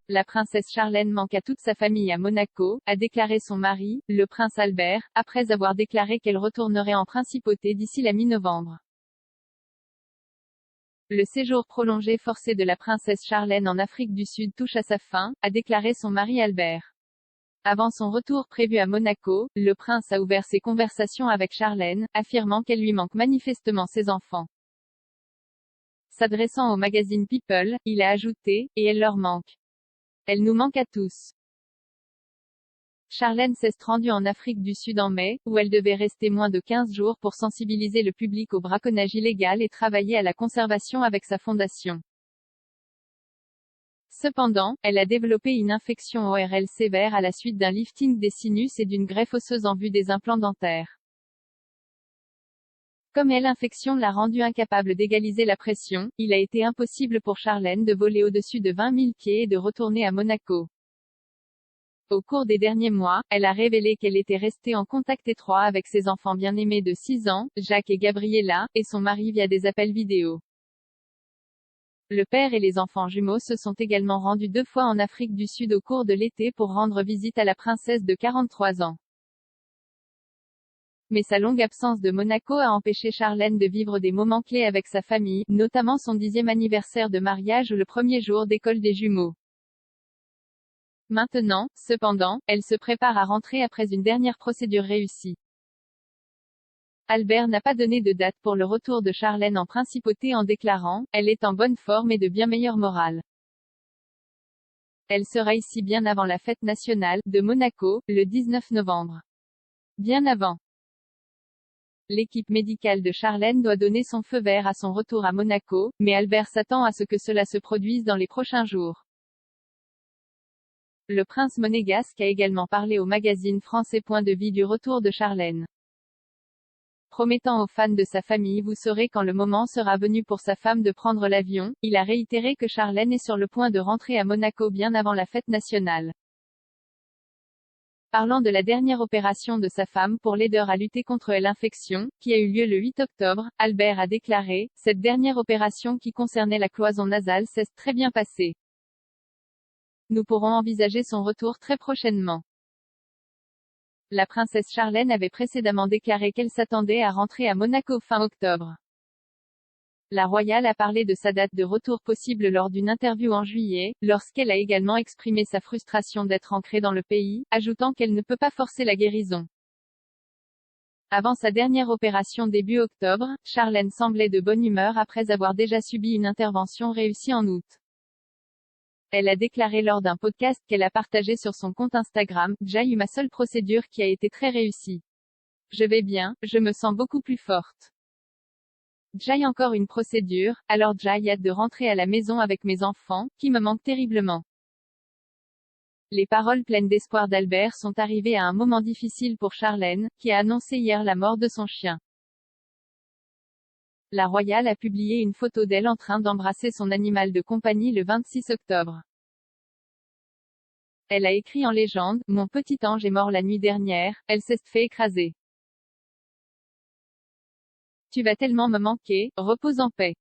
la princesse Charlène manque à toute sa famille à Monaco, a déclaré son mari, le prince Albert, après avoir déclaré qu'elle retournerait en principauté d'ici la mi-novembre. Le séjour prolongé forcé de la princesse Charlène en Afrique du Sud touche à sa fin, a déclaré son mari Albert. Avant son retour prévu à Monaco, le prince a ouvert ses conversations avec Charlène, affirmant qu'elle lui manque manifestement ses enfants. S'adressant au magazine People, il a ajouté, « Et elle leur manque. Elle nous manque à tous ». Charlène s'est rendue en Afrique du Sud en mai, où elle devait rester moins de 15 jours pour sensibiliser le public au braconnage illégal et travailler à la conservation avec sa fondation. Cependant, elle a développé une infection ORL sévère à la suite d'un lifting des sinus et d'une greffe osseuse en vue des implants dentaires. Comme l'infection l'a rendue incapable d'égaliser la pression, il a été impossible pour Charlène de voler au-dessus de 20 000 pieds et de retourner à Monaco. Au cours des derniers mois, elle a révélé qu'elle était restée en contact étroit avec ses enfants bien-aimés de 6 ans, Jacques et Gabriella, et son mari via des appels vidéo. Le père et les enfants jumeaux se sont également rendus 2 fois en Afrique du Sud au cours de l'été pour rendre visite à la princesse de 43 ans. Mais sa longue absence de Monaco a empêché Charlène de vivre des moments clés avec sa famille, notamment son 10e anniversaire de mariage ou le premier jour d'école des jumeaux. Maintenant, cependant, elle se prépare à rentrer après une dernière procédure réussie. Albert n'a pas donné de date pour le retour de Charlène en principauté en déclarant « Elle est en bonne forme et de bien meilleure morale. Elle sera ici bien avant la fête nationale de Monaco, le 19 novembre. Bien avant. » L'équipe médicale de Charlène doit donner son feu vert à son retour à Monaco, mais Albert s'attend à ce que cela se produise dans les prochains jours. Le prince monégasque a également parlé au magazine français Point de vue du retour de Charlène. Promettant aux fans de sa famille « Vous saurez quand le moment sera venu pour sa femme de prendre l'avion », il a réitéré que Charlène est sur le point de rentrer à Monaco bien avant la fête nationale. Parlant de la dernière opération de sa femme pour l'aider à lutter contre l'infection, qui a eu lieu le 8 octobre, Albert a déclaré « Cette dernière opération qui concernait la cloison nasale s'est très bien passée. Nous pourrons envisager son retour très prochainement. » La princesse Charlène avait précédemment déclaré qu'elle s'attendait à rentrer à Monaco fin octobre. La royale a parlé de sa date de retour possible lors d'une interview en juillet, lorsqu'elle a également exprimé sa frustration d'être ancrée dans le pays, ajoutant qu'elle ne peut pas forcer la guérison. Avant sa dernière opération début octobre, Charlène semblait de bonne humeur après avoir déjà subi une intervention réussie en août. Elle a déclaré lors d'un podcast qu'elle a partagé sur son compte Instagram « J'ai eu ma seule procédure qui a été très réussie. Je vais bien, je me sens beaucoup plus forte. J'ai encore une procédure, alors j'ai hâte de rentrer à la maison avec mes enfants, qui me manquent terriblement. » Les paroles pleines d'espoir d'Albert sont arrivées à un moment difficile pour Charlène, qui a annoncé hier la mort de son chien. La royale a publié une photo d'elle en train d'embrasser son animal de compagnie le 26 octobre. Elle a écrit en légende « Mon petit ange est mort la nuit dernière, elle s'est fait écraser. Tu vas tellement me manquer, repose en paix. »